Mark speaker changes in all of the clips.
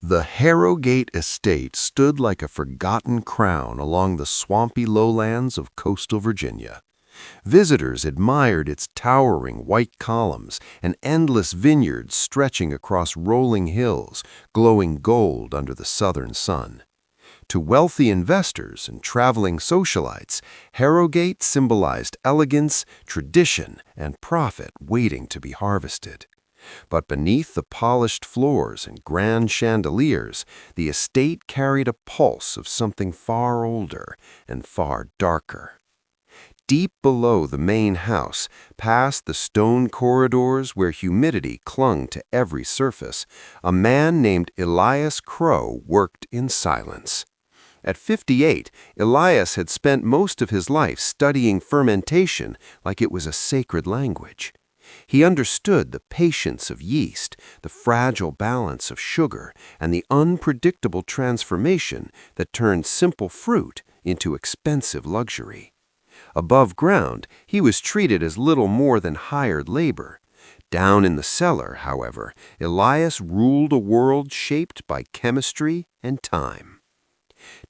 Speaker 1: The Harrogate estate stood like a forgotten crown along the swampy lowlands of coastal Virginia. Visitors admired its towering white columns and endless vineyards stretching across rolling hills, glowing gold under the southern sun. To wealthy investors and traveling socialites, Harrogate symbolized elegance, tradition, and profit waiting to be harvested. But beneath the polished floors and grand chandeliers, the estate carried a pulse of something far older and far darker. Deep below the main house, past the stone corridors where humidity clung to every surface, a man named Elias Crow worked in silence. At 58, Elias had spent most of his life studying fermentation like it was a sacred language. He understood the patience of yeast, the fragile balance of sugar, and the unpredictable transformation that turned simple fruit into expensive luxury. Above ground, he was treated as little more than hired labor. Down in the cellar, however, Elias ruled a world shaped by chemistry and time.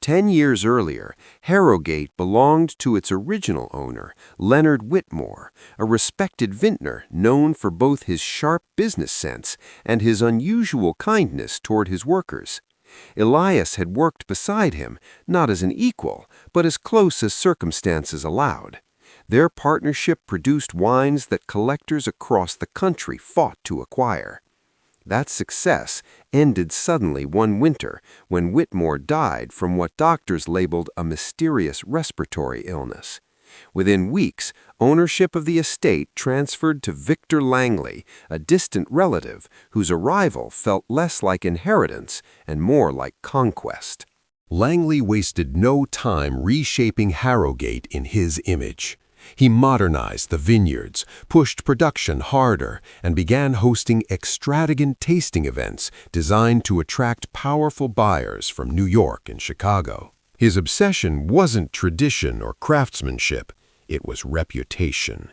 Speaker 1: 10 years earlier, Harrogate belonged to its original owner, Leonard Whitmore, a respected vintner known for both his sharp business sense and his unusual kindness toward his workers. Elias had worked beside him, not as an equal, but as close as circumstances allowed. Their partnership produced wines that collectors across the country fought to acquire. That success ended suddenly one winter when Whitmore died from what doctors labeled a mysterious respiratory illness. Within weeks, ownership of the estate transferred to Victor Langley, a distant relative whose arrival felt less like inheritance and more like conquest.
Speaker 2: Langley wasted no time reshaping Harrogate in his image. He modernized the vineyards, pushed production harder, and began hosting extravagant tasting events designed to attract powerful buyers from New York and Chicago. His obsession wasn't tradition or craftsmanship, it was reputation.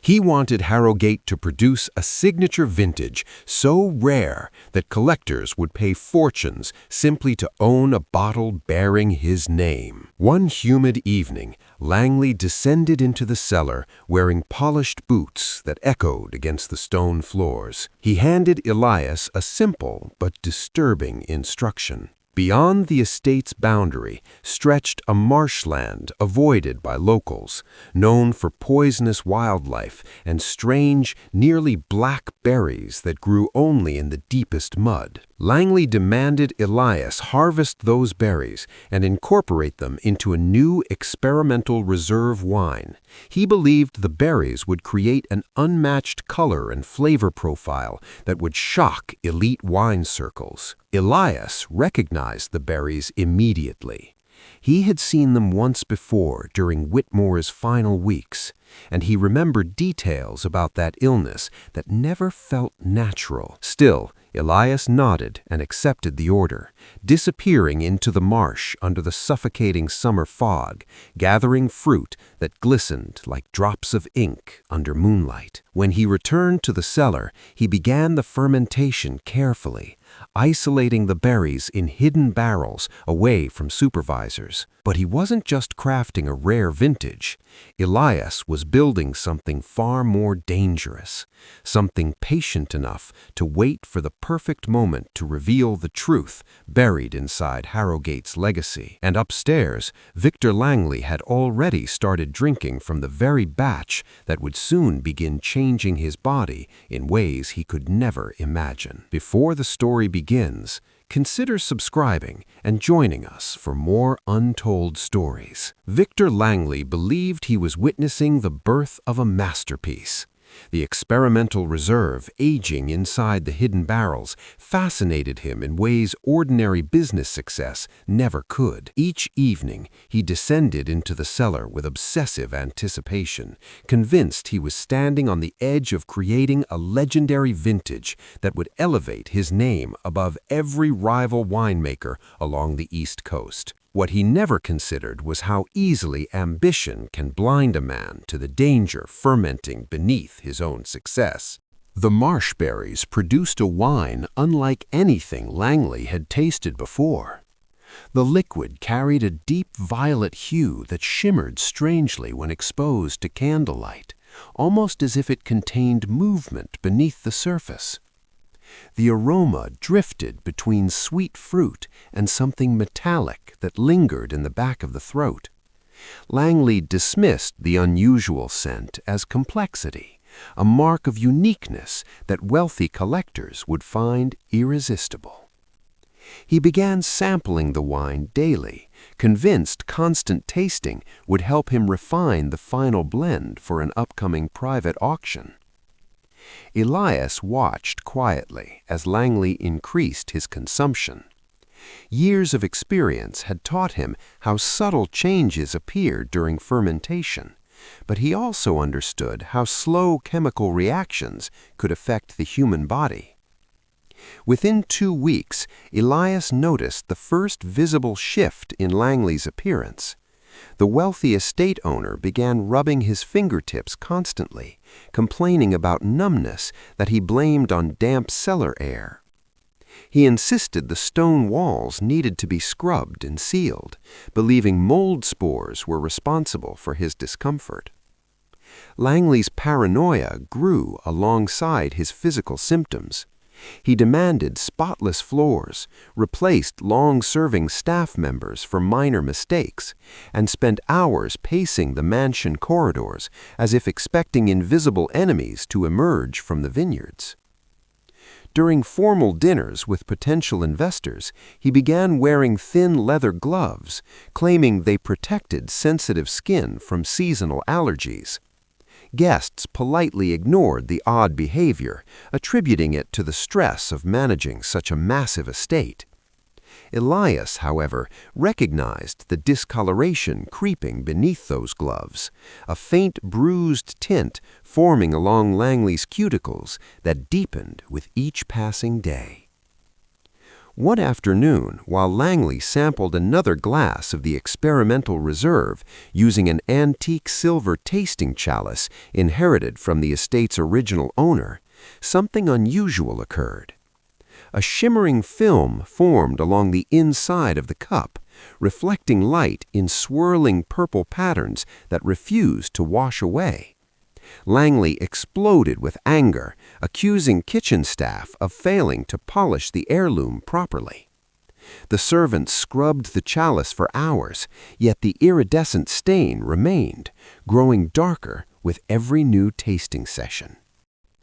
Speaker 2: He wanted Harrogate to produce a signature vintage so rare that collectors would pay fortunes simply to own a bottle bearing his name. One humid evening, Langley descended into the cellar wearing polished boots that echoed against the stone floors. He handed Elias a simple but disturbing instruction. Beyond the estate's boundary stretched a marshland avoided by locals, known for poisonous wildlife and strange, nearly black berries that grew only in the deepest mud. Langley demanded Elias harvest those berries and incorporate them into a new experimental reserve wine. He believed the berries would create an unmatched color and flavor profile that would shock elite wine circles. Elias recognized the berries immediately. He had seen them once before during Whitmore's final weeks, and he remembered details about that illness that never felt natural. Still, Elias nodded and accepted the order, disappearing into the marsh under the suffocating summer fog, gathering fruit that glistened like drops of ink under moonlight. When he returned to the cellar, he began the fermentation carefully, isolating the berries in hidden barrels away from supervisors. But he wasn't just crafting a rare vintage. Elias was building something far more dangerous, something patient enough to wait for the perfect moment to reveal the truth buried inside Harrogate's legacy. And upstairs, Victor Langley had already started drinking from the very batch that would soon begin changing his body in ways he could never imagine. Before the story begins, consider subscribing and joining us for more untold stories. Victor Langley believed he was witnessing the birth of a masterpiece. The experimental reserve aging inside the hidden barrels fascinated him in ways ordinary business success never could. Each evening, he descended into the cellar with obsessive anticipation, convinced he was standing on the edge of creating a legendary vintage that would elevate his name above every rival winemaker along the East Coast. What he never considered was how easily ambition can blind a man to the danger fermenting beneath his own success. The marsh berries produced a wine unlike anything Langley had tasted before. The liquid carried a deep violet hue that shimmered strangely when exposed to candlelight, almost as if it contained movement beneath the surface. The aroma drifted between sweet fruit and something metallic that lingered in the back of the throat. Langley dismissed the unusual scent as complexity, a mark of uniqueness that wealthy collectors would find irresistible. He began sampling the wine daily, convinced constant tasting would help him refine the final blend for an upcoming private auction. Elias watched quietly as Langley increased his consumption. Years of experience had taught him how subtle changes appeared during fermentation, but he also understood how slow chemical reactions could affect the human body. Within 2 weeks, Elias noticed the first visible shift in Langley's appearance. The wealthy estate owner began rubbing his fingertips constantly, complaining about numbness that he blamed on damp cellar air. He insisted the stone walls needed to be scrubbed and sealed, believing mold spores were responsible for his discomfort. Langley's paranoia grew alongside his physical symptoms. He demanded spotless floors, replaced long-serving staff members for minor mistakes, and spent hours pacing the mansion corridors as if expecting invisible enemies to emerge from the vineyards. During formal dinners with potential investors, he began wearing thin leather gloves, claiming they protected sensitive skin from seasonal allergies. Guests politely ignored the odd behavior, attributing it to the stress of managing such a massive estate. Elias, however, recognized the discoloration creeping beneath those gloves, a faint bruised tint forming along Langley's cuticles that deepened with each passing day. One afternoon, while Langley sampled another glass of the experimental reserve using an antique silver tasting chalice inherited from the estate's original owner, something unusual occurred. A shimmering film formed along the inside of the cup, reflecting light in swirling purple patterns that refused to wash away. Langley exploded with anger, accusing kitchen staff of failing to polish the heirloom properly. The servants scrubbed the chalice for hours, yet the iridescent stain remained, growing darker with every new tasting session.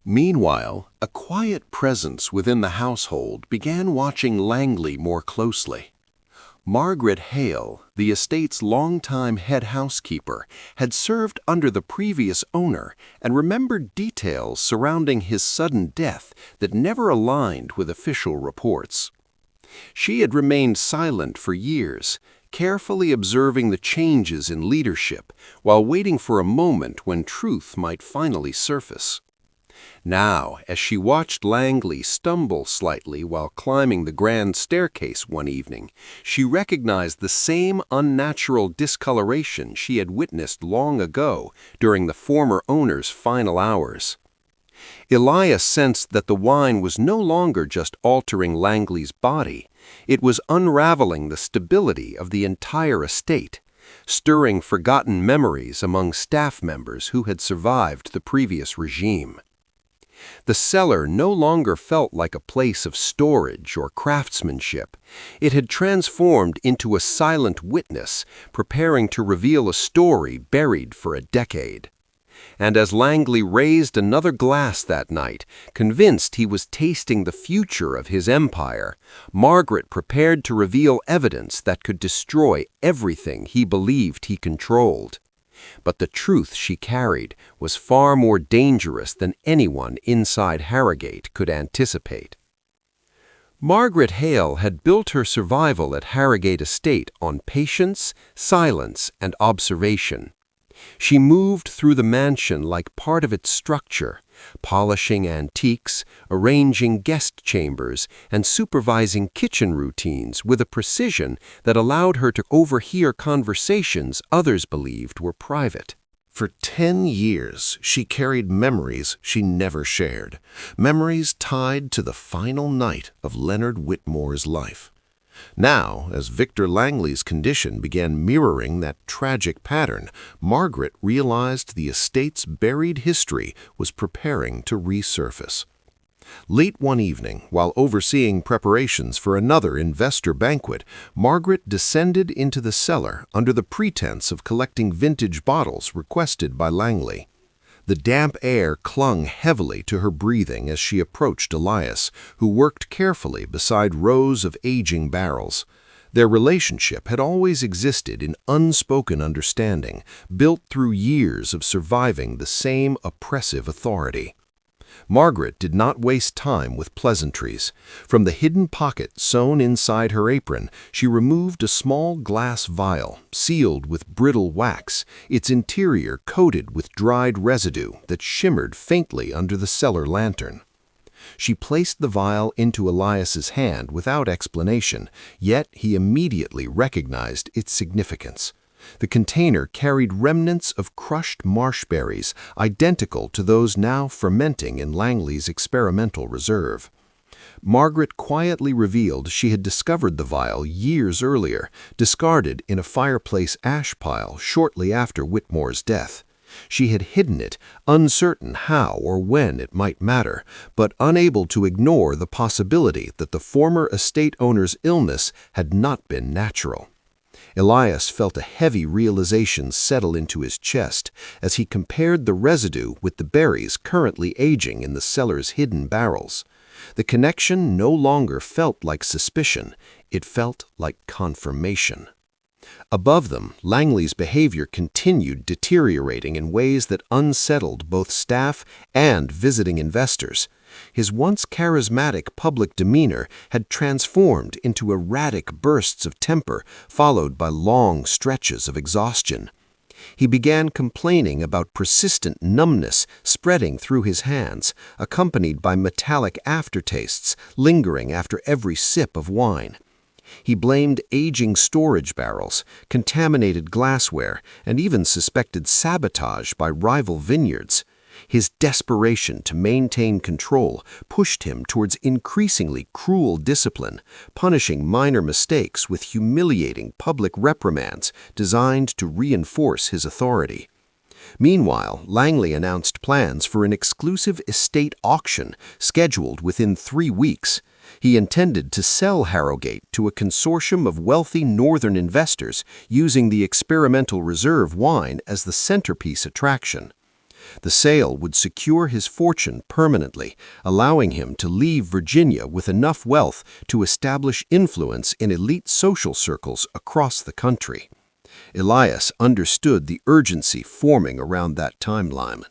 Speaker 1: Meanwhile, a quiet presence within the household began watching Langley more closely. Margaret Hale, the estate's longtime head housekeeper, had served under the previous owner and remembered details surrounding his sudden death that never aligned with official reports. She had remained silent for years, carefully observing the changes in leadership while waiting for a moment when truth might finally surface. Now, as she watched Langley stumble slightly while climbing the grand staircase one evening, she recognized the same unnatural discoloration she had witnessed long ago during the former owner's final hours. Elias sensed that the wine was no longer just altering Langley's body, it was unraveling the stability of the entire estate, stirring forgotten memories among staff members who had survived the previous regime. The cellar no longer felt like a place of storage or craftsmanship. It had transformed into a silent witness, preparing to reveal a story buried for a decade. And as Langley raised another glass that night, convinced he was tasting the future of his empire, Margaret prepared to reveal evidence that could destroy everything he believed he controlled. But the truth she carried was far more dangerous than anyone inside Harrogate could anticipate. Margaret Hale had built her survival at Harrogate Estate on patience, silence, and observation. She moved through the mansion like part of its structure, polishing antiques, arranging guest chambers, and supervising kitchen routines with a precision that allowed her to overhear conversations others believed were private. For 10 years, she carried memories she never shared, memories tied to the final night of Leonard Whitmore's life. Now, as Victor Langley's condition began mirroring that tragic pattern, Margaret realized the estate's buried history was preparing to resurface. Late one evening, while overseeing preparations for another investor banquet, Margaret descended into the cellar under the pretense of collecting vintage bottles requested by Langley. The damp air clung heavily to her breathing as she approached Elias, who worked carefully beside rows of aging barrels. Their relationship had always existed in unspoken understanding, built through years of surviving the same oppressive authority. Margaret did not waste time with pleasantries. From the hidden pocket sewn inside her apron, she removed a small glass vial, sealed with brittle wax, its interior coated with dried residue that shimmered faintly under the cellar lantern. She placed the vial into Elias's hand without explanation, yet he immediately recognized its significance. The container carried remnants of crushed marshberries, identical to those now fermenting in Langley's experimental reserve. Margaret quietly revealed she had discovered the vial years earlier, discarded in a fireplace ash pile shortly after Whitmore's death. She had hidden it, uncertain how or when it might matter, but unable to ignore the possibility that the former estate owner's illness had not been natural. Elias felt a heavy realization settle into his chest as he compared the residue with the berries currently aging in the cellar's hidden barrels. The connection no longer felt like suspicion, it felt like confirmation. Above them, Langley's behavior continued deteriorating in ways that unsettled both staff and visiting investors. His once charismatic public demeanor had transformed into erratic bursts of temper, followed by long stretches of exhaustion. He began complaining about persistent numbness spreading through his hands, accompanied by metallic aftertastes lingering after every sip of wine. He blamed aging storage barrels, contaminated glassware, and even suspected sabotage by rival vineyards. His desperation to maintain control pushed him towards increasingly cruel discipline, punishing minor mistakes with humiliating public reprimands designed to reinforce his authority. Meanwhile, Langley announced plans for an exclusive estate auction scheduled within 3 weeks. He intended to sell Harrogate to a consortium of wealthy northern investors using the experimental reserve wine as the centerpiece attraction. The sale would secure his fortune permanently, allowing him to leave Virginia with enough wealth to establish influence in elite social circles across the country. Elias understood the urgency forming around that timeline.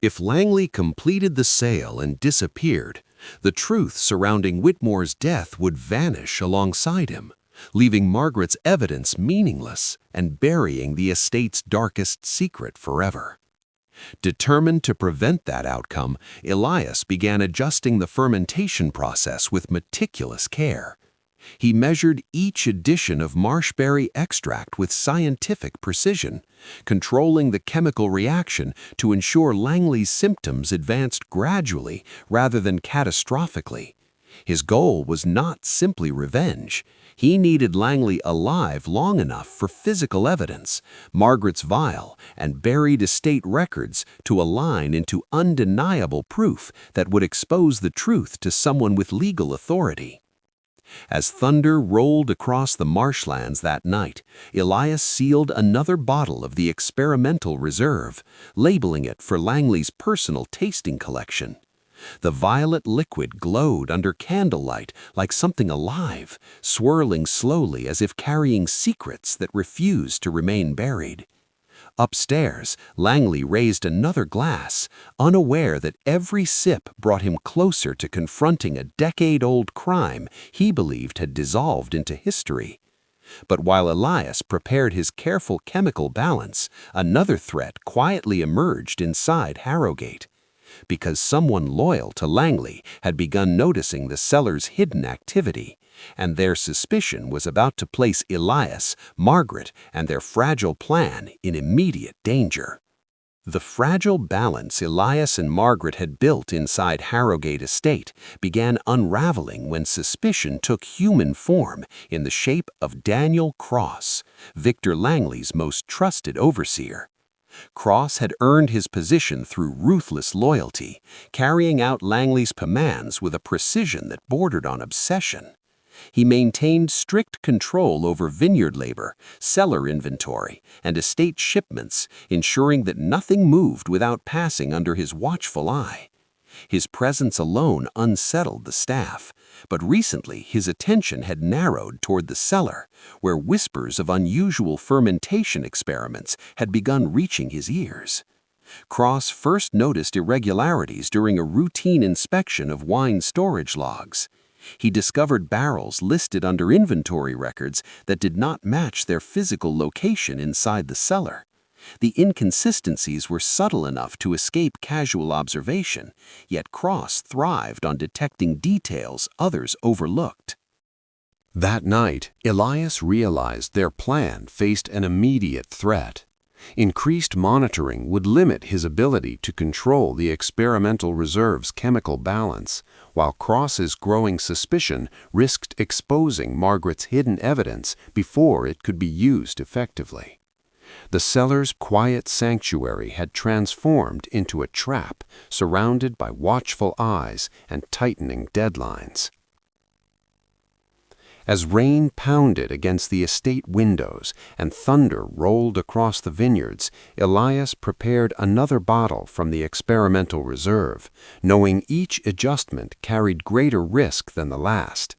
Speaker 1: If Langley completed the sale and disappeared, the truth surrounding Whitmore's death would vanish alongside him, leaving Margaret's evidence meaningless and burying the estate's darkest secret forever. Determined to prevent that outcome, Elias began adjusting the fermentation process with meticulous care. He measured each addition of marshberry extract with scientific precision, controlling the chemical reaction to ensure Langley's symptoms advanced gradually rather than catastrophically. His goal was not simply revenge. He needed Langley alive long enough for physical evidence, Margaret's vial, and buried estate records to align into undeniable proof that would expose the truth to someone with legal authority. As thunder rolled across the marshlands that night, Elias sealed another bottle of the experimental reserve, labeling it for Langley's personal tasting collection. The violet liquid glowed under candlelight like something alive, swirling slowly as if carrying secrets that refused to remain buried. Upstairs, Langley raised another glass, unaware that every sip brought him closer to confronting a decade-old crime he believed had dissolved into history. But while Elias prepared his careful chemical balance, another threat quietly emerged inside Harrogate. Because someone loyal to Langley had begun noticing the cellar's hidden activity, and their suspicion was about to place Elias, Margaret, and their fragile plan in immediate danger.
Speaker 3: The fragile balance Elias and Margaret had built inside Harrogate Estate began unraveling when suspicion took human form in the shape of Daniel Cross, Victor Langley's most trusted overseer. Cross had earned his position through ruthless loyalty, carrying out Langley's commands with a precision that bordered on obsession. He maintained strict control over vineyard labor, cellar inventory, and estate shipments, ensuring that nothing moved without passing under his watchful eye. His presence alone unsettled the staff, but recently his attention had narrowed toward the cellar, where whispers of unusual fermentation experiments had begun reaching his ears. Cross first noticed irregularities during a routine inspection of wine storage logs. He discovered barrels listed under inventory records that did not match their physical location inside the cellar. The inconsistencies were subtle enough to escape casual observation, yet Cross thrived on detecting details others overlooked.
Speaker 2: That night, Elias realized their plan faced an immediate threat. Increased monitoring would limit his ability to control the experimental reserve's chemical balance, while Cross's growing suspicion risked exposing Margaret's hidden evidence before it could be used effectively. The cellar's quiet sanctuary had transformed into a trap surrounded by watchful eyes and tightening deadlines. As rain pounded against the estate windows and thunder rolled across the vineyards, Elias prepared another bottle from the experimental reserve, knowing each adjustment carried greater risk than the last.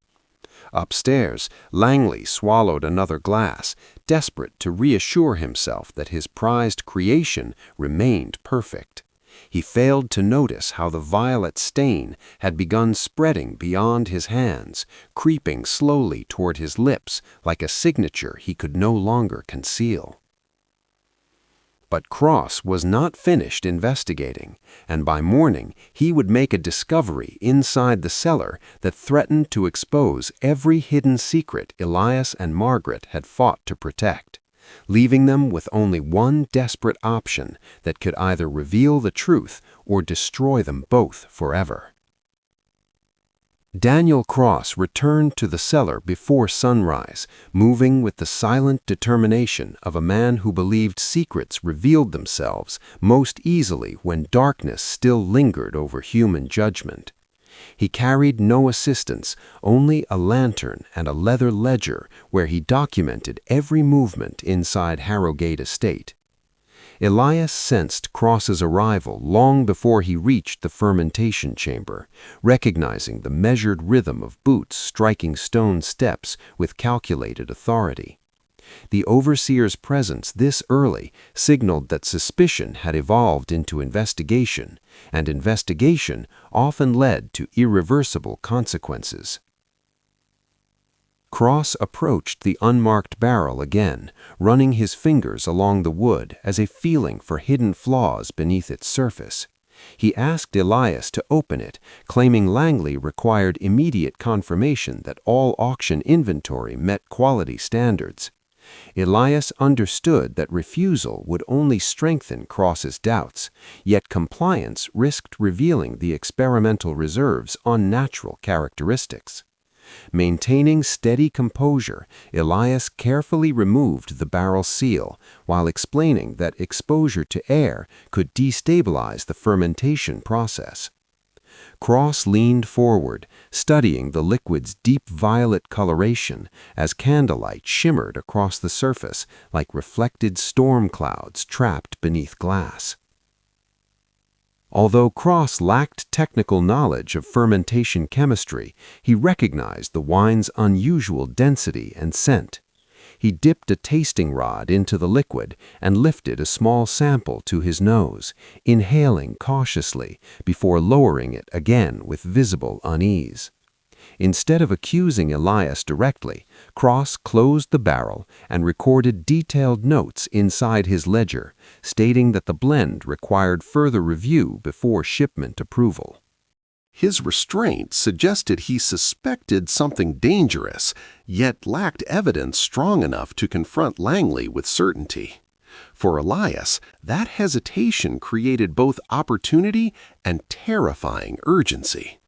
Speaker 2: Upstairs, Langley swallowed another glass, desperate to reassure himself that his prized creation remained perfect. He failed to notice how the violet stain had begun spreading beyond his hands, creeping slowly toward his lips like a signature he could no longer conceal. But Cross was not finished investigating, and by morning he would make a discovery inside the cellar that threatened to expose every hidden secret Elias and Margaret had fought to protect, leaving them with only one desperate option that could either reveal the truth or destroy them both forever. Daniel Cross returned to the cellar before sunrise, moving with the silent determination of a man who believed secrets revealed themselves most easily when darkness still lingered over human judgment. He carried no assistance, only a lantern and a leather ledger where he documented every movement inside Harrogate Estate. Elias sensed Cross's arrival long before he reached the fermentation chamber, recognizing the measured rhythm of boots striking stone steps with calculated authority. The overseer's presence this early signaled that suspicion had evolved into investigation, and investigation often led to irreversible consequences. Cross approached the unmarked barrel again, running his fingers along the wood as a feeling for hidden flaws beneath its surface. He asked Elias to open it, claiming Langley required immediate confirmation that all auction inventory met quality standards. Elias understood that refusal would only strengthen Cross's doubts, yet compliance risked revealing the experimental reserve's unnatural characteristics. Maintaining steady composure, Elias carefully removed the barrel seal while explaining that exposure to air could destabilize the fermentation process. Cross leaned forward, studying the liquid's deep violet coloration as candlelight shimmered across the surface like reflected storm clouds trapped beneath glass. Although Cross lacked technical knowledge of fermentation chemistry, he recognized the wine's unusual density and scent. He dipped a tasting rod into the liquid and lifted a small sample to his nose, inhaling cautiously before lowering it again with visible unease. Instead of accusing Elias directly, Cross closed the barrel and recorded detailed notes inside his ledger, stating that the blend required further review before shipment approval.
Speaker 1: His restraint suggested he suspected something dangerous, yet lacked evidence strong enough to confront Langley with certainty. For Elias, that hesitation created both opportunity and terrifying urgency.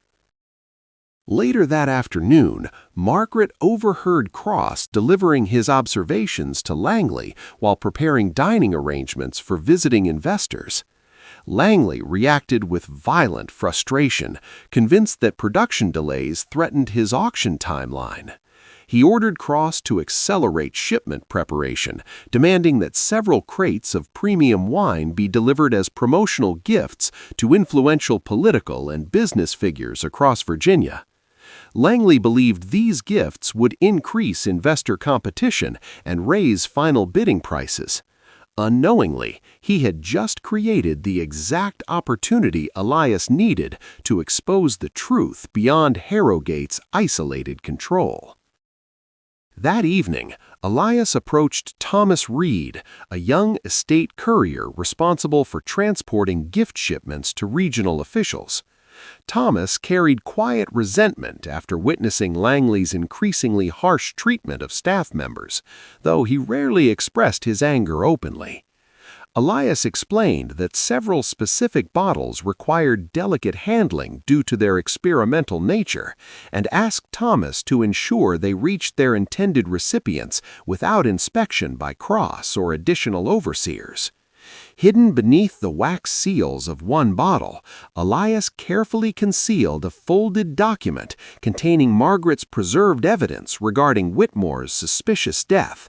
Speaker 1: Later that afternoon, Margaret overheard Cross delivering his observations to Langley while preparing dining arrangements for visiting investors. Langley reacted with violent frustration, convinced that production delays threatened his auction timeline. He ordered Cross to accelerate shipment preparation, demanding that several crates of premium wine be delivered as promotional gifts to influential political and business figures across Virginia. Langley believed these gifts would increase investor competition and raise final bidding prices. Unknowingly, he had just created the exact opportunity Elias needed to expose the truth beyond Harrogate's isolated control. That evening, Elias approached Thomas Reed, a young estate courier responsible for transporting gift shipments to regional officials. Thomas carried quiet resentment after witnessing Langley's increasingly harsh treatment of staff members, though he rarely expressed his anger openly. Elias explained that several specific bottles required delicate handling due to their experimental nature, and asked Thomas to ensure they reached their intended recipients without inspection by Cross or additional overseers. Hidden beneath the wax seals of one bottle, Elias carefully concealed a folded document containing Margaret's preserved evidence regarding Whitmore's suspicious death.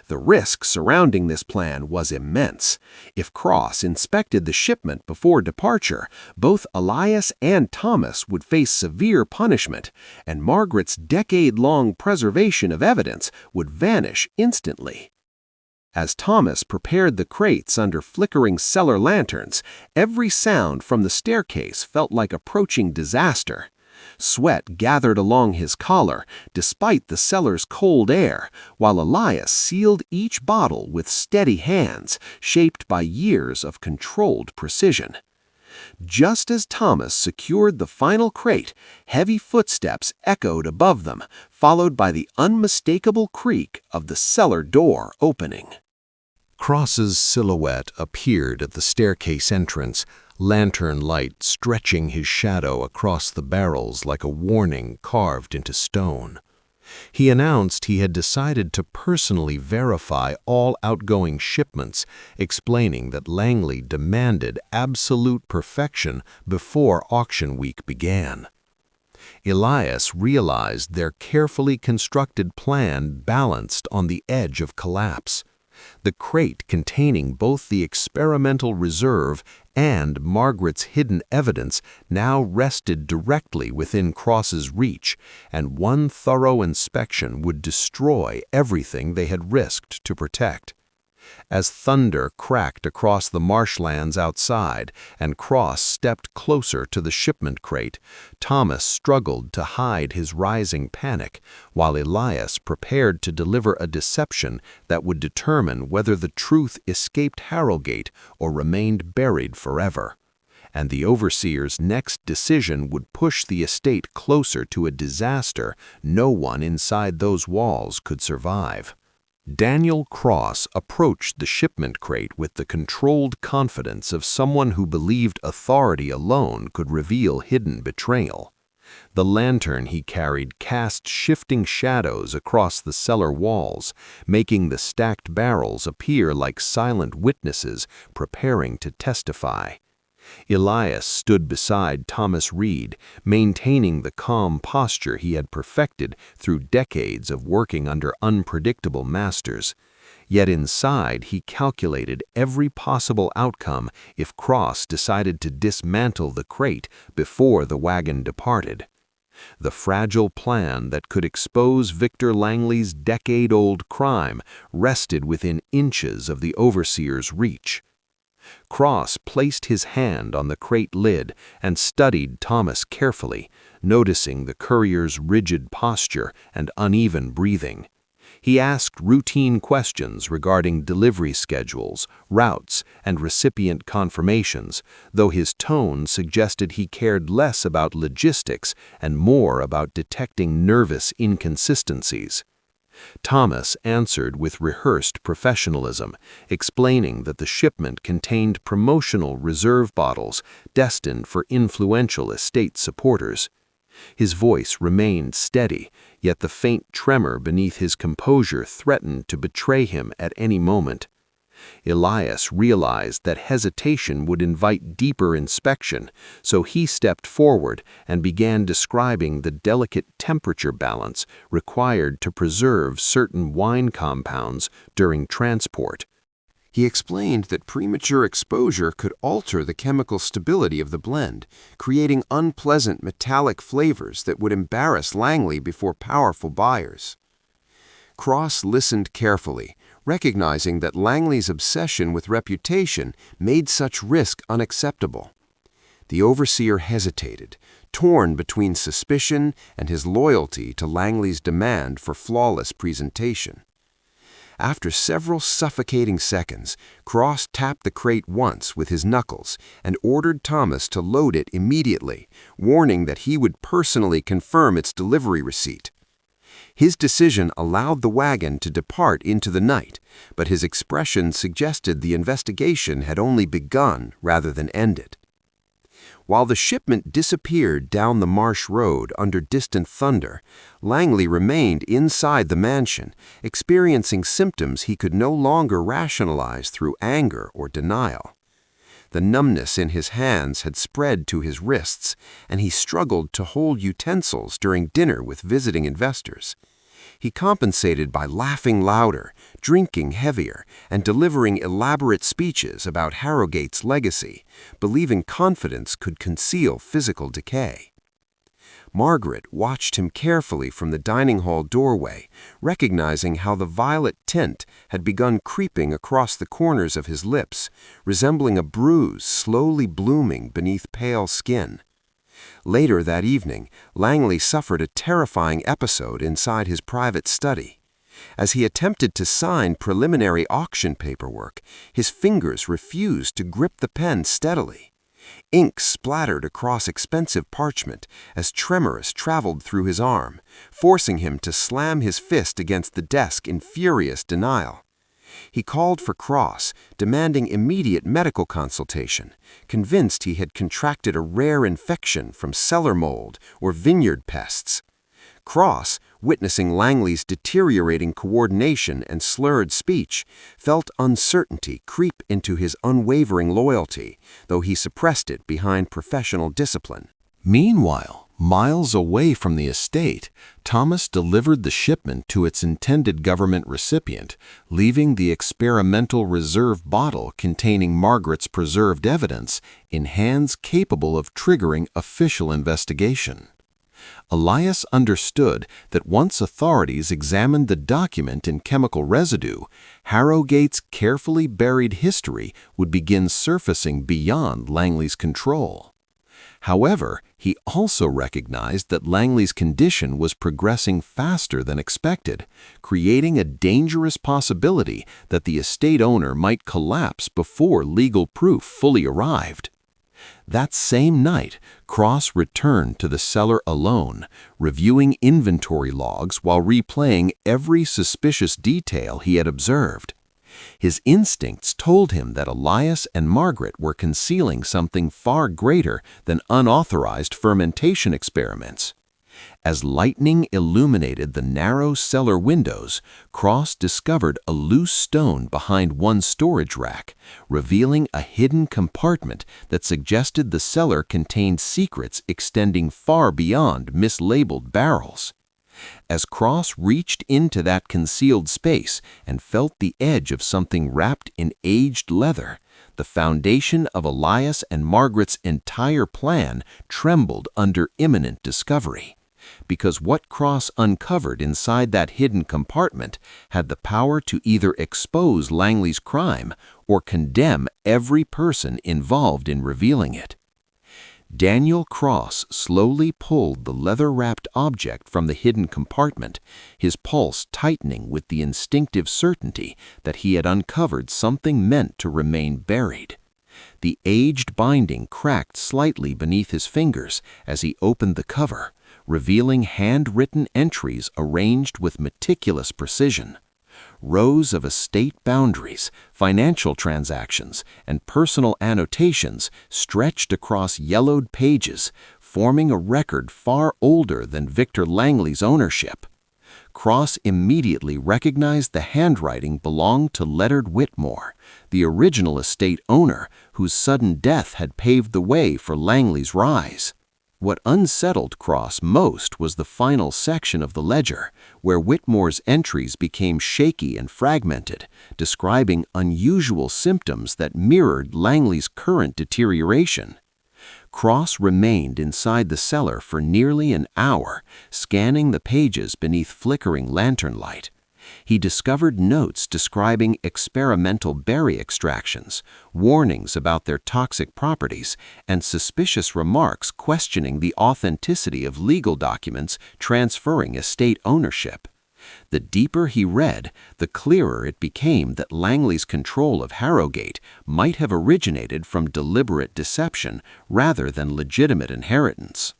Speaker 1: The risk surrounding this plan was immense. If Cross inspected the shipment before departure, both Elias and Thomas would face severe punishment, and Margaret's decade-long preservation of evidence would vanish instantly. As Thomas prepared the crates under flickering cellar lanterns, every sound from the staircase felt like approaching disaster. Sweat gathered along his collar, despite the cellar's cold air, while Elias sealed each bottle with steady hands, shaped by years of controlled precision. Just as Thomas secured the final crate, heavy footsteps echoed above them, followed by the unmistakable creak of the cellar door opening.
Speaker 2: Cross's silhouette appeared at the staircase entrance, lantern light stretching his shadow across the barrels like a warning carved into stone. He announced he had decided to personally verify all outgoing shipments, explaining that Langley demanded absolute perfection before auction week began. Elias realized their carefully constructed plan balanced on the edge of collapse. The crate containing both the experimental reserve and Margaret's hidden evidence now rested directly within Cross's reach, and one thorough inspection would destroy everything they had risked to protect. As thunder cracked across the marshlands outside and Cross stepped closer to the shipment crate, Thomas struggled to hide his rising panic, while Elias prepared to deliver a deception that would determine whether the truth escaped Harrogate or remained buried forever. And the overseer's next decision would push the estate closer to a disaster no one inside those walls could survive. Daniel Cross approached the shipment crate with the controlled confidence of someone who believed authority alone could reveal hidden betrayal. The lantern he carried cast shifting shadows across the cellar walls, making the stacked barrels appear like silent witnesses preparing to testify. Elias stood beside Thomas Reed, maintaining the calm posture he had perfected through decades of working under unpredictable masters. Yet inside he calculated every possible outcome if Cross decided to dismantle the crate before the wagon departed. The fragile plan that could expose Victor Langley's decade-old crime rested within inches of the overseer's reach. Cross placed his hand on the crate lid and studied Thomas carefully, noticing the courier's rigid posture and uneven breathing. He asked routine questions regarding delivery schedules, routes, and recipient confirmations, though his tone suggested he cared less about logistics and more about detecting nervous inconsistencies.
Speaker 1: Thomas answered with rehearsed professionalism, explaining that the shipment contained promotional reserve bottles destined for influential estate supporters. His voice remained steady, yet the faint tremor beneath his composure threatened to betray him at any moment. Elias realized that hesitation would invite deeper inspection, so he stepped forward and began describing the delicate temperature balance required to preserve certain wine compounds during transport.
Speaker 2: He explained that premature exposure could alter the chemical stability of the blend, creating unpleasant metallic flavors that would embarrass Langley before powerful buyers. Cross listened carefully, recognizing that Langley's obsession with reputation made such risk unacceptable. The overseer hesitated, torn between suspicion and his loyalty to Langley's demand for flawless presentation. After several suffocating seconds, Cross tapped the crate once with his knuckles and ordered Thomas to load it immediately, warning that he would personally confirm its delivery receipt. His decision allowed the wagon to depart into the night, but his expression suggested the investigation had only begun rather than ended. While the shipment disappeared down the marsh road under distant thunder, Langley remained inside the mansion, experiencing symptoms he could no longer rationalize through anger or denial. The numbness in his hands had spread to his wrists, and he struggled to hold utensils during dinner with visiting investors. He compensated by laughing louder, drinking heavier, and delivering elaborate speeches about Harrogate's legacy, believing confidence could conceal physical decay. Margaret watched him carefully from the dining hall doorway, recognizing how the violet tint had begun creeping across the corners of his lips, resembling a bruise slowly blooming beneath pale skin. Later that evening, Langley suffered a terrifying episode inside his private study. As he attempted to sign preliminary auction paperwork, his fingers refused to grip the pen steadily. Ink splattered across expensive parchment as tremors traveled through his arm, forcing him to slam his fist against the desk in furious denial. He called for Cross, demanding immediate medical consultation, convinced he had contracted a rare infection from cellar mold or vineyard pests. Cross, witnessing Langley's deteriorating coordination and slurred speech, felt uncertainty creep into his unwavering loyalty, though he suppressed it behind professional discipline.
Speaker 1: Meanwhile, miles away from the estate, Thomas delivered the shipment to its intended government recipient, leaving the experimental reserve bottle containing Margaret's preserved evidence in hands capable of triggering official investigation. Elias understood that once authorities examined the document in chemical residue, Harrogate's carefully buried history would begin surfacing beyond Langley's control. However, he also recognized that Langley's condition was progressing faster than expected, creating a dangerous possibility that the estate owner might collapse before legal proof fully arrived. That same night, Cross returned to the cellar alone, reviewing inventory logs while replaying every suspicious detail he had observed. His instincts told him that Elias and Margaret were concealing something far greater than unauthorized fermentation experiments. As lightning illuminated the narrow cellar windows, Cross discovered a loose stone behind one storage rack, revealing a hidden compartment that suggested the cellar contained secrets extending far beyond mislabeled barrels. As Cross reached into that concealed space and felt the edge of something wrapped in aged leather, the foundation of Elias and Margaret's entire plan trembled under imminent discovery. Because what Cross uncovered inside that hidden compartment had the power to either expose Langley's crime or condemn every person involved in revealing it. Daniel Cross slowly pulled the leather-wrapped object from the hidden compartment, his pulse tightening with the instinctive certainty that he had uncovered something meant to remain buried. The aged binding cracked slightly beneath his fingers as he opened the cover, revealing handwritten entries arranged with meticulous precision. Rows of estate boundaries, financial transactions, and personal annotations stretched across yellowed pages, forming a record far older than Victor Langley's ownership. Cross immediately recognized the handwriting belonged to Leonard Whitmore, the original estate owner whose sudden death had paved the way for Langley's rise. What unsettled Cross most was the final section of the ledger, where Whitmore's entries became shaky and fragmented, describing unusual symptoms that mirrored Langley's current deterioration. Cross remained inside the cellar for nearly an hour, scanning the pages beneath flickering lantern light. He discovered notes describing experimental berry extractions, warnings about their toxic properties, and suspicious remarks questioning the authenticity of legal documents transferring estate ownership. The deeper he read, the clearer it became that Langley's control of Harrogate might have originated from deliberate deception rather than legitimate inheritance.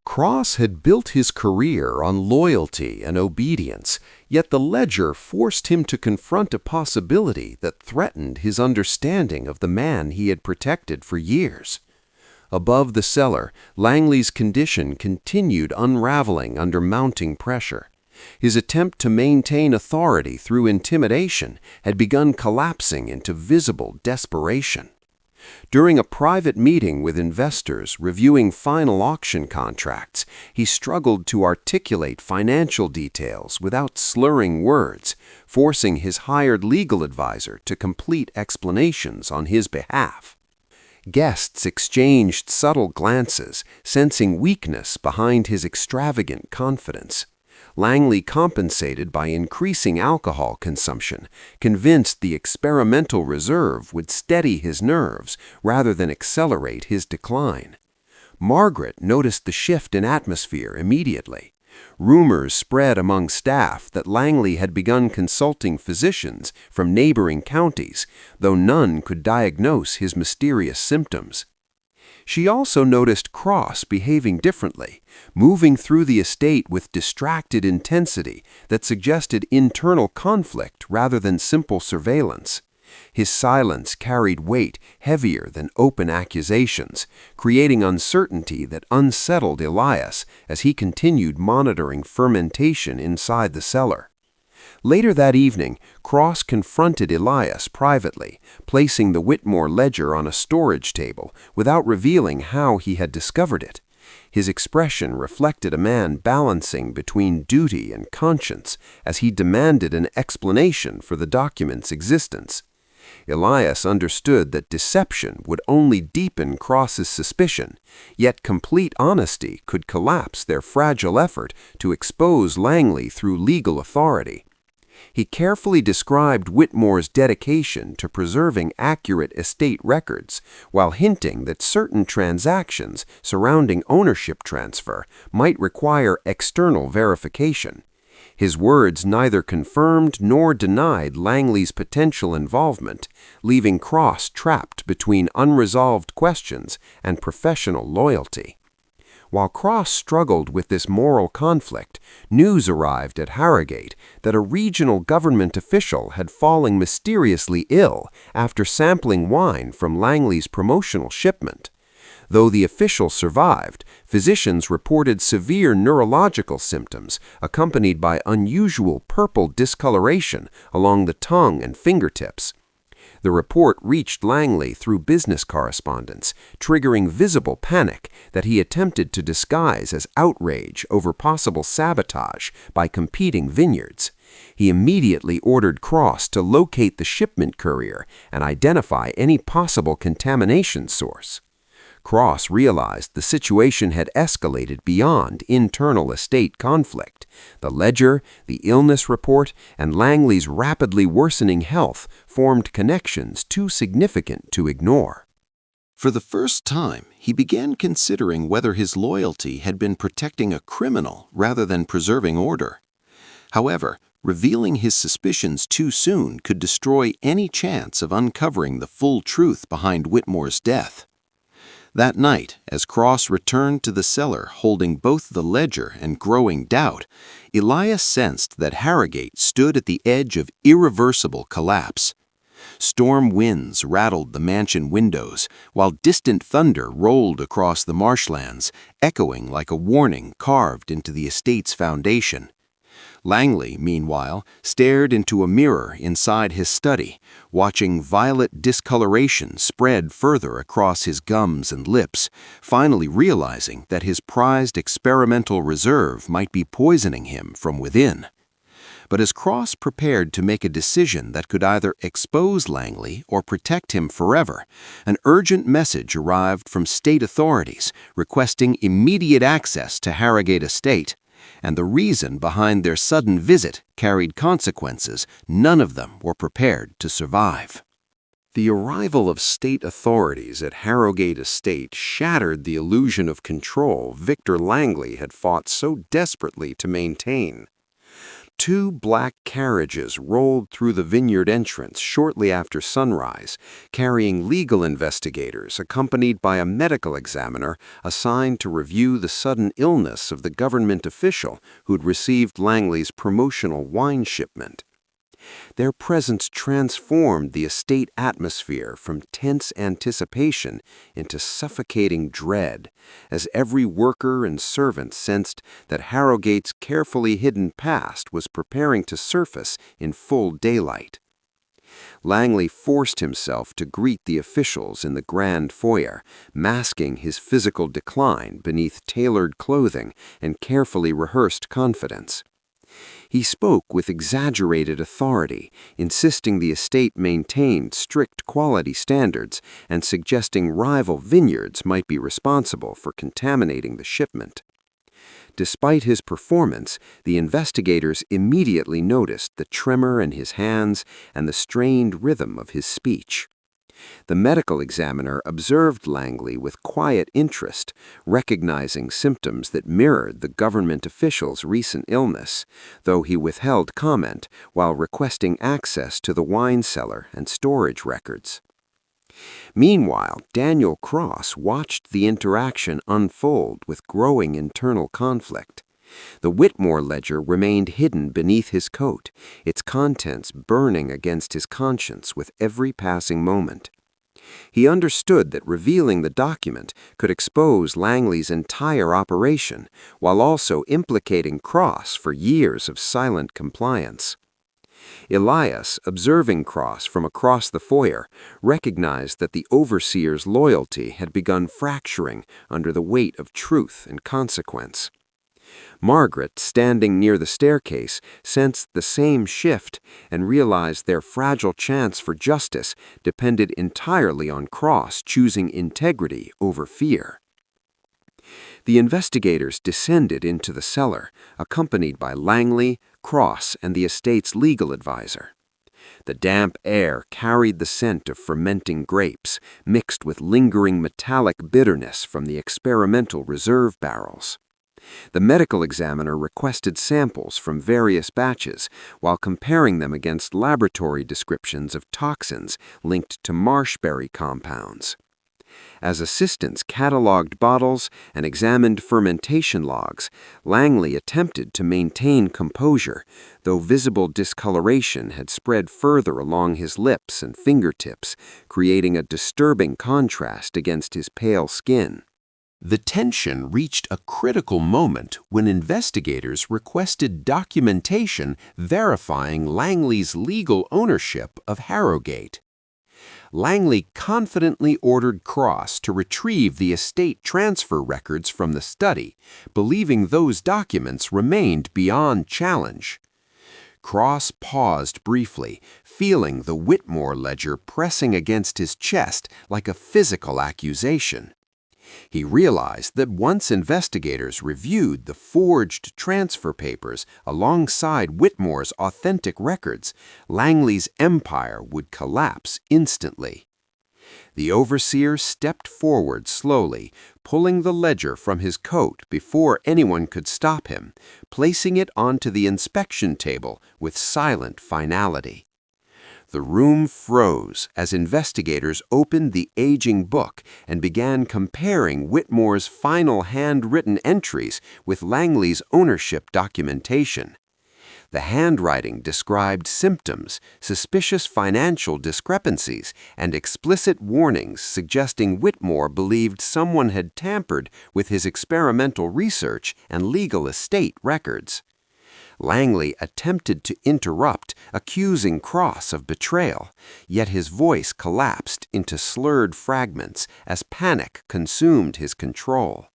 Speaker 2: Cross had built his career on loyalty and obedience, yet the ledger forced him to confront a possibility that threatened his understanding of the man he had protected for years. Above the cellar, Langley's condition continued unraveling under mounting pressure. His attempt to maintain authority through intimidation had begun collapsing into visible desperation. During a private meeting with investors reviewing final auction contracts, he struggled to articulate financial details without slurring words, forcing his hired legal advisor to complete explanations on his behalf. Guests exchanged subtle glances, sensing weakness behind his extravagant confidence. Langley compensated by increasing alcohol consumption, convinced the experimental reserve would steady his nerves rather than accelerate his decline. Margaret noticed the shift in atmosphere immediately. Rumors spread among staff that Langley had begun consulting physicians from neighboring counties, though none could diagnose his mysterious symptoms. She also noticed Cross behaving differently, moving through the estate with distracted intensity that suggested internal conflict rather than simple surveillance. His silence carried weight heavier than open accusations, creating uncertainty that unsettled Elias as he continued monitoring fermentation inside the cellar. Later that evening, Cross confronted Elias privately, placing the Whitmore ledger on a storage table without revealing how he had discovered it. His expression reflected a man balancing between duty and conscience as he demanded an explanation for the document's existence. Elias understood that deception would only deepen Cross's suspicion, yet complete honesty could collapse their fragile effort to expose Langley through legal authority. He carefully described Whitmore's dedication to preserving accurate estate records, while hinting that certain transactions surrounding ownership transfer might require external verification. His words neither confirmed nor denied Langley's potential involvement, leaving Cross trapped between unresolved questions and professional loyalty. While Cross struggled with this moral conflict, news arrived at Harrogate that a regional government official had fallen mysteriously ill after sampling wine from Langley's promotional shipment. Though the official survived, physicians reported severe neurological symptoms accompanied by unusual purple discoloration along the tongue and fingertips. The report reached Langley through business correspondence, triggering visible panic that he attempted to disguise as outrage over possible sabotage by competing vineyards. He immediately ordered Cross to locate the shipment courier and identify any possible contamination source. Cross realized the situation had escalated beyond internal estate conflict. The ledger, the illness report, and Langley's rapidly worsening health formed connections too significant to ignore.
Speaker 1: For the first time, he began considering whether his loyalty had been protecting a criminal rather than preserving order. However, revealing his suspicions too soon could destroy any chance of uncovering the full truth behind Whitmore's death. That night, as Cross returned to the cellar holding both the ledger and growing doubt, Elias sensed that Harrogate stood at the edge of irreversible collapse. Storm winds rattled the mansion windows, while distant thunder rolled across the marshlands, echoing like a warning carved into the estate's foundation. Langley, meanwhile, stared into a mirror inside his study, watching violet discoloration spread further across his gums and lips, finally realizing that his prized experimental reserve might be poisoning him from within. But as Cross prepared to make a decision that could either expose Langley or protect him forever, an urgent message arrived from state authorities requesting immediate access to Harrogate Estate, and the reason behind their sudden visit carried consequences none of them were prepared to survive. The arrival of state authorities at Harrogate Estate shattered the illusion of control Victor Langley had fought so desperately to maintain. Two black carriages rolled through the vineyard entrance shortly after sunrise, carrying legal investigators accompanied by a medical examiner assigned to review the sudden illness of the government official who'd received Langley's promotional wine shipment. Their presence transformed the estate atmosphere from tense anticipation into suffocating dread, as every worker and servant sensed that Harrogate's carefully hidden past was preparing to surface in full daylight. Langley forced himself to greet the officials in the grand foyer, masking his physical decline beneath tailored clothing and carefully rehearsed confidence. He spoke with exaggerated authority, insisting the estate maintained strict quality standards and suggesting rival vineyards might be responsible for contaminating the shipment. Despite his performance, the investigators immediately noticed the tremor in his hands and the strained rhythm of his speech. The medical examiner observed Langley with quiet interest, recognizing symptoms that mirrored the government official's recent illness, though he withheld comment while requesting access to the wine cellar and storage records. Meanwhile, Daniel Cross watched the interaction unfold with growing internal conflict. The Whitmore ledger remained hidden beneath his coat, its contents burning against his conscience with every passing moment. He understood that revealing the document could expose Langley's entire operation, while also implicating Cross for years of silent compliance. Elias, observing Cross from across the foyer, recognized that the overseer's loyalty had begun fracturing under the weight of truth and consequence. Margaret, standing near the staircase, sensed the same shift and realized their fragile chance for justice depended entirely on Cross choosing integrity over fear. The investigators descended into the cellar, accompanied by Langley, Cross, and the estate's legal advisor. The damp air carried the scent of fermenting grapes, mixed with lingering metallic bitterness from the experimental reserve barrels. The medical examiner requested samples from various batches while comparing them against laboratory descriptions of toxins linked to marshberry compounds. As assistants cataloged bottles and examined fermentation logs, Langley attempted to maintain composure, though visible discoloration had spread further along his lips and fingertips, creating a disturbing contrast against his pale skin.
Speaker 2: The tension reached a critical moment when investigators requested documentation verifying Langley's legal ownership of Harrogate. Langley confidently ordered Cross to retrieve the estate transfer records from the study, believing those documents remained beyond challenge. Cross paused briefly, feeling the Whitmore ledger pressing against his chest like a physical accusation. He realized that once investigators reviewed the forged transfer papers alongside Whitmore's authentic records, Langley's empire would collapse instantly. The overseer stepped forward slowly, pulling the ledger from his coat before anyone could stop him, placing it onto the inspection table with silent finality.
Speaker 3: The room froze as investigators opened the aging book and began comparing Whitmore's final handwritten entries with Langley's ownership documentation. The handwriting described symptoms, suspicious financial discrepancies, and explicit warnings suggesting Whitmore believed someone had tampered with his experimental research and legal estate records. Langley attempted to interrupt, accusing Cross of betrayal, yet his voice collapsed into slurred fragments as panic consumed his control.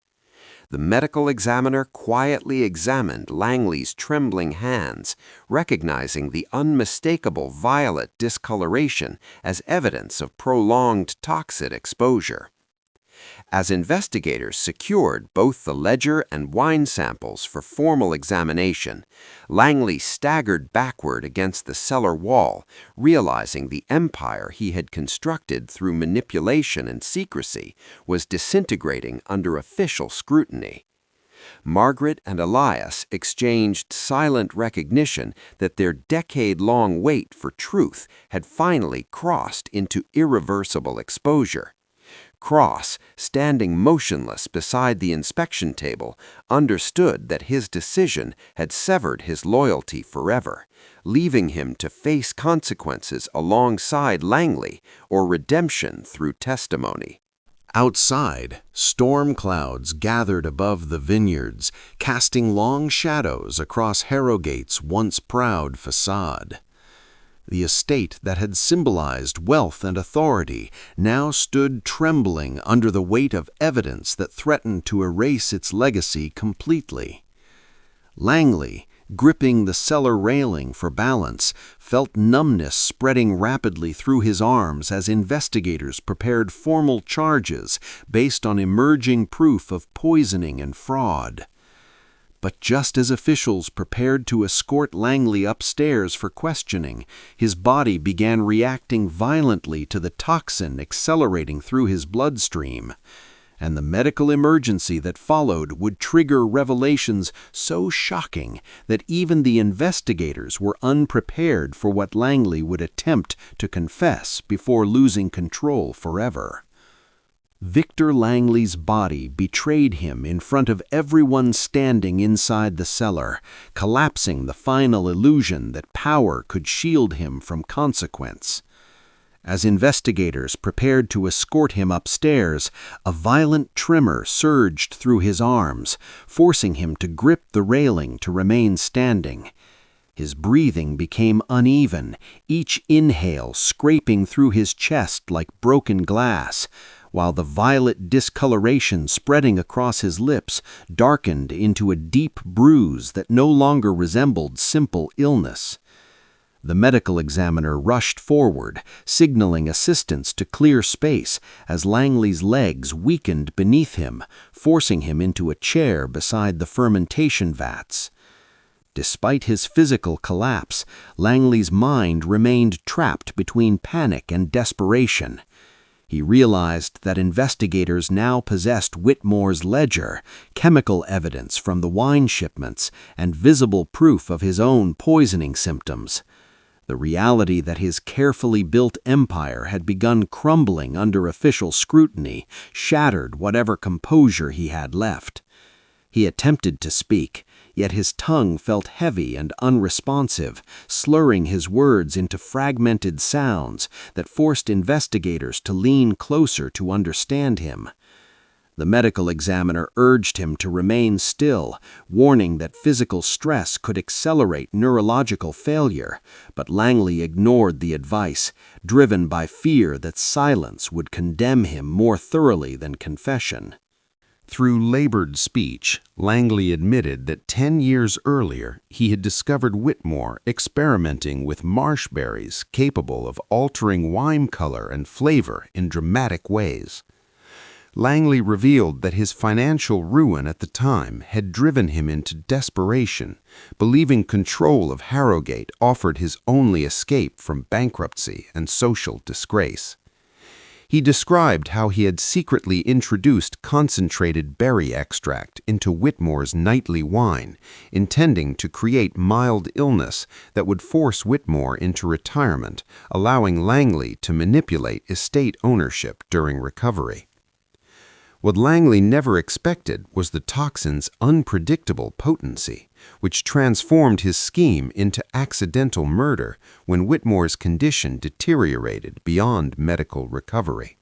Speaker 3: The medical examiner quietly examined Langley's trembling hands, recognizing the unmistakable violet discoloration as evidence of prolonged toxic exposure. As investigators secured both the ledger and wine samples for formal examination, Langley staggered backward against the cellar wall, realizing the empire he had constructed through manipulation and secrecy was disintegrating under official scrutiny. Margaret and Elias exchanged silent recognition that their decade-long wait for truth had finally crossed into irreversible exposure. Cross, standing motionless beside the inspection table, understood that his decision had severed his loyalty forever, leaving him to face consequences alongside Langley or redemption through testimony.
Speaker 1: Outside, storm clouds gathered above the vineyards, casting long shadows across Harrogate's once proud facade. The estate that had symbolized wealth and authority now stood trembling under the weight of evidence that threatened to erase its legacy completely. Langley, gripping the cellar railing for balance, felt numbness spreading rapidly through his arms as investigators prepared formal charges based on emerging proof of poisoning and fraud. But just as officials prepared to escort Langley upstairs for questioning, his body began reacting violently to the toxin accelerating through his bloodstream. And the medical emergency that followed would trigger revelations so shocking that even the investigators were unprepared for what Langley would attempt to confess before losing control forever. Victor Langley's body betrayed him in front of everyone standing inside the cellar, collapsing the final illusion that power could shield him from consequence. As investigators prepared to escort him upstairs, a violent tremor surged through his arms, forcing him to grip the railing to remain standing. His breathing became uneven, each inhale scraping through his chest like broken glass, while the violet discoloration spreading across his lips darkened into a deep bruise that no longer resembled simple illness. The medical examiner rushed forward, signaling assistance to clear space as Langley's legs weakened beneath him, forcing him into a chair beside the fermentation vats. Despite his physical collapse, Langley's mind remained trapped between panic and desperation. He realized that investigators now possessed Whitmore's ledger, chemical evidence from the wine shipments, and visible proof of his own poisoning symptoms. The reality that his carefully built empire had begun crumbling under official scrutiny shattered whatever composure he had left. He attempted to speak, yet his tongue felt heavy and unresponsive, slurring his words into fragmented sounds that forced investigators to lean closer to understand him. The medical examiner urged him to remain still, warning that physical stress could accelerate neurological failure, but Langley ignored the advice, driven by fear that silence would condemn him more thoroughly than confession.
Speaker 2: Through labored speech, Langley admitted that 10 years earlier he had discovered Whitmore experimenting with marsh berries capable of altering wine color and flavor in dramatic ways. Langley revealed that his financial ruin at the time had driven him into desperation, believing control of Harrogate offered his only escape from bankruptcy and social disgrace.
Speaker 1: He described how he had secretly introduced concentrated berry extract into Whitmore's nightly wine, intending to create mild illness that would force Whitmore into retirement, allowing Langley to manipulate estate ownership during recovery. What Langley never expected was the toxin's unpredictable potency, which transformed his scheme into accidental murder when Whitmore's condition deteriorated beyond medical recovery.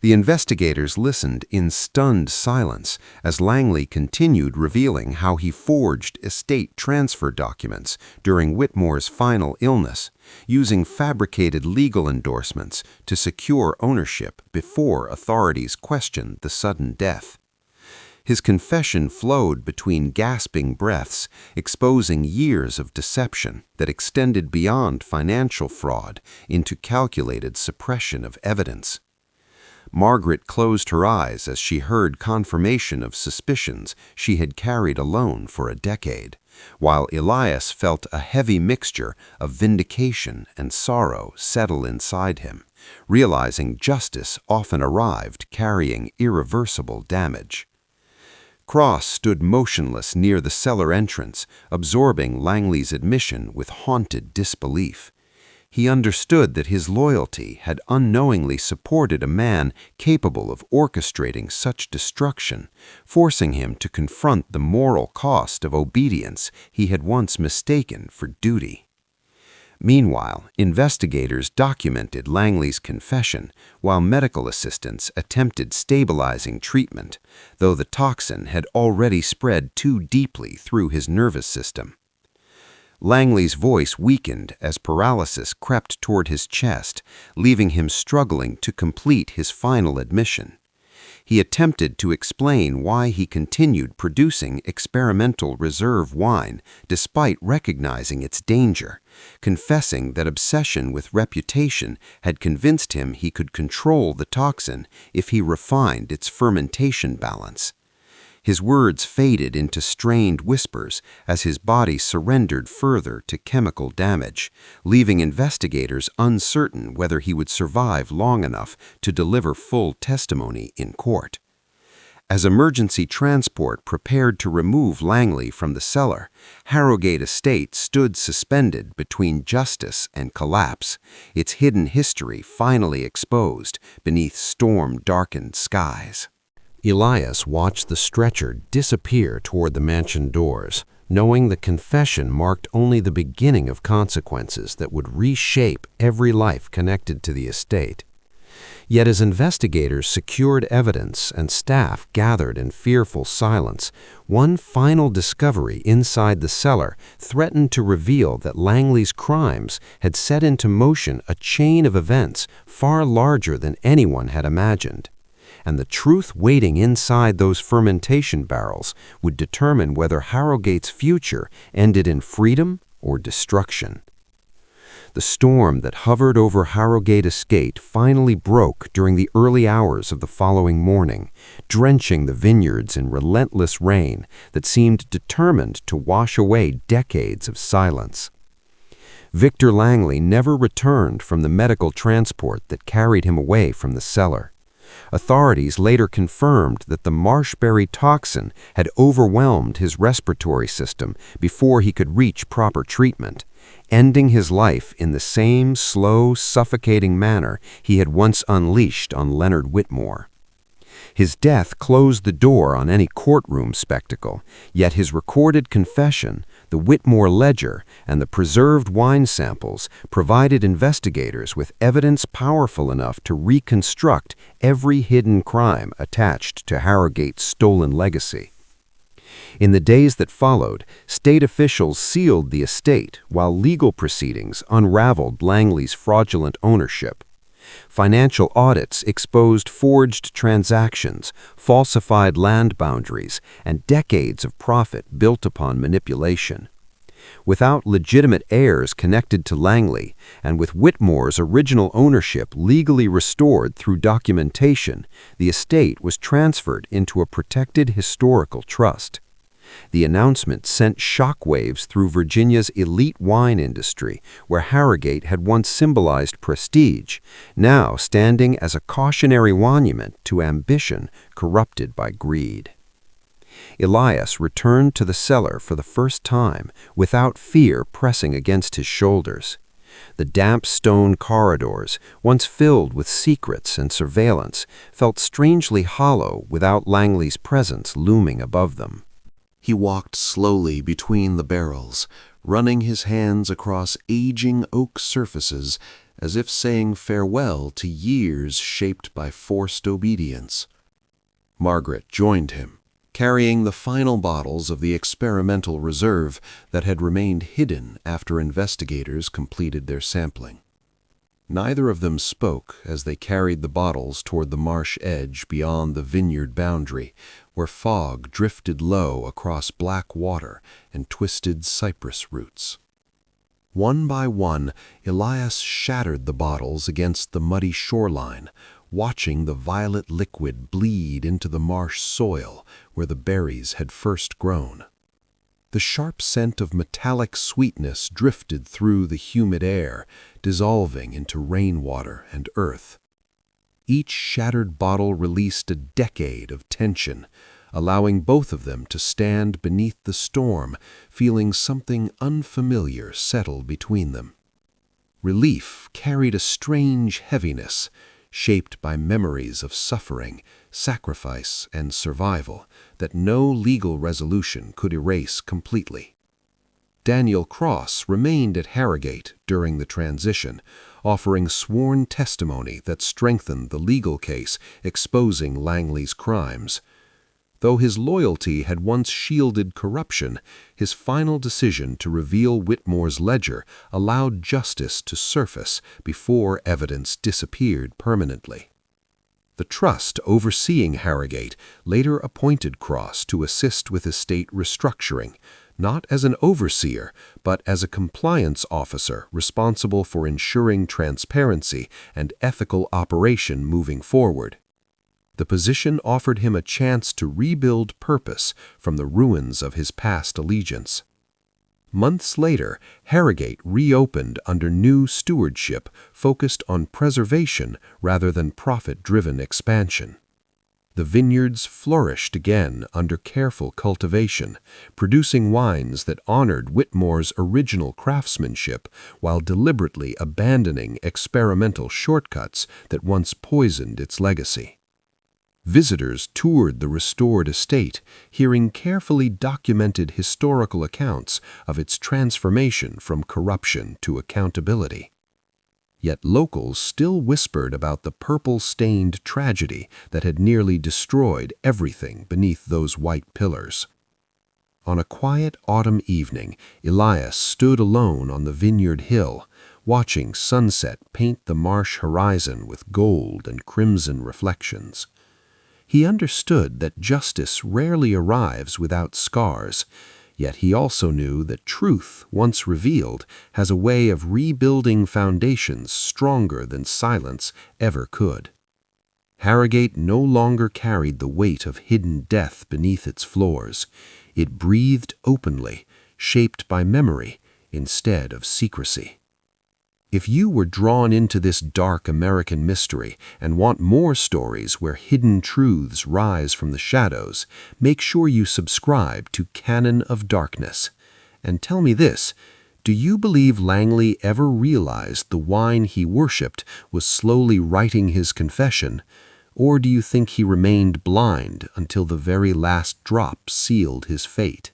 Speaker 1: The investigators listened in stunned silence as Langley continued revealing how he forged estate transfer documents during Whitmore's final illness, using fabricated legal endorsements to secure ownership before authorities questioned the sudden death. His confession flowed between gasping breaths, exposing years of deception that extended beyond financial fraud into calculated suppression of evidence. Margaret closed her eyes as she heard confirmation of suspicions she had carried alone for a decade, while Elias felt a heavy mixture of vindication and sorrow settle inside him, realizing justice often arrived carrying irreversible damage. Cross stood motionless near the cellar entrance, absorbing Langley's admission with haunted disbelief. He understood that his loyalty had unknowingly supported a man capable of orchestrating such destruction, forcing him to confront the moral cost of obedience he had once mistaken for duty. Meanwhile, investigators documented Langley's confession while medical assistants attempted stabilizing treatment, though the toxin had already spread too deeply through his nervous system. Langley's voice weakened as paralysis crept toward his chest, leaving him struggling to complete his final admission. He attempted to explain why he continued producing experimental reserve wine despite recognizing its danger, confessing that obsession with reputation had convinced him he could control the toxin if he refined its fermentation balance. His words faded into strained whispers as his body surrendered further to chemical damage, leaving investigators uncertain whether he would survive long enough to deliver full testimony in court. As emergency transport prepared to remove Langley from the cellar, Harrogate Estate stood suspended between justice and collapse, its hidden history finally exposed beneath storm-darkened skies.
Speaker 2: Elias watched the stretcher disappear toward the mansion doors, knowing the confession marked only the beginning of consequences that would reshape every life connected to the estate. Yet as investigators secured evidence and staff gathered in fearful silence, one final discovery inside the cellar threatened to reveal that Langley's crimes had set into motion a chain of events far larger than anyone had imagined. And the truth waiting inside those fermentation barrels would determine whether Harrogate's future ended in freedom or destruction. The storm that hovered over Harrogate Estate finally broke during the early hours of the following morning, drenching the vineyards in relentless rain that seemed determined to wash away decades of silence. Victor Langley never returned from the medical transport that carried him away from the cellar. Authorities later confirmed that the marshberry toxin had overwhelmed his respiratory system before he could reach proper treatment, ending his life in the same slow, suffocating manner he had once unleashed on Leonard Whitmore. His death closed the door on any courtroom spectacle, yet his recorded confession, the Whitmore ledger, and the preserved wine samples provided investigators with evidence powerful enough to reconstruct every hidden crime attached to Harrogate's stolen legacy. In the days that followed, state officials sealed the estate while legal proceedings unraveled Langley's fraudulent ownership. Financial audits exposed forged transactions, falsified land boundaries, and decades of profit built upon manipulation. Without legitimate heirs connected to Langley, and with Whitmore's original ownership legally restored through documentation, the estate was transferred into a protected historical trust.
Speaker 1: The announcement sent shockwaves through Virginia's elite wine industry, where Harrogate had once symbolized prestige, now standing as a cautionary monument to ambition corrupted by greed. Elias returned to the cellar for the first time, without fear pressing against his shoulders. The damp stone corridors, once filled with secrets and surveillance, felt strangely hollow without Langley's presence looming above them. He walked slowly between the barrels, running his hands across aging oak surfaces as if saying farewell to years shaped by forced obedience. Margaret joined him, carrying the final bottles of the experimental reserve that had remained hidden after investigators completed their sampling. Neither of them spoke as they carried the bottles toward the marsh edge beyond the vineyard boundary, where fog drifted low across black water and twisted cypress roots. One by one, Elias shattered the bottles against the muddy shoreline, watching the violet liquid bleed into the marsh soil where the berries had first grown. The sharp scent of metallic sweetness drifted through the humid air, dissolving into rainwater and earth. Each shattered bottle released a decade of tension, allowing both of them to stand beneath the storm, feeling something unfamiliar settle between them. Relief carried a strange heaviness, shaped by memories of suffering, sacrifice, and survival that no legal resolution could erase completely. Daniel Cross remained at Harrogate during the transition, offering sworn testimony that strengthened the legal case exposing Langley's crimes. Though his loyalty had once shielded corruption, his final decision to reveal Whitmore's ledger allowed justice to surface before evidence disappeared permanently. The trust overseeing Harrogate later appointed Cross to assist with estate restructuring, not as an overseer, but as a compliance officer responsible for ensuring transparency and ethical operation moving forward. The position offered him a chance to rebuild purpose from the ruins of his past allegiance. Months later, Harrogate reopened under new stewardship focused on preservation rather than profit-driven expansion. The vineyards flourished again under careful cultivation, producing wines that honored Whitmore's original craftsmanship while deliberately abandoning experimental shortcuts that once poisoned its legacy. Visitors toured the restored estate, hearing carefully documented historical accounts of its transformation from corruption to accountability. Yet locals still whispered about the purple-stained tragedy that had nearly destroyed everything beneath those white pillars. On a quiet autumn evening, Elias stood alone on the vineyard hill, watching sunset paint the marsh horizon with gold and crimson reflections. He understood that justice rarely arrives without scars, yet he also knew that truth, once revealed, has a way of rebuilding foundations stronger than silence ever could. Harrogate no longer carried the weight of hidden death beneath its floors. It breathed openly, shaped by memory instead of secrecy. If you were drawn into this dark American mystery and want more stories where hidden truths rise from the shadows, make sure you subscribe to Canon of Darkness. And tell me this, do you believe Langley ever realized the wine he worshipped was slowly writing his confession, or do you think he remained blind until the very last drop sealed his fate?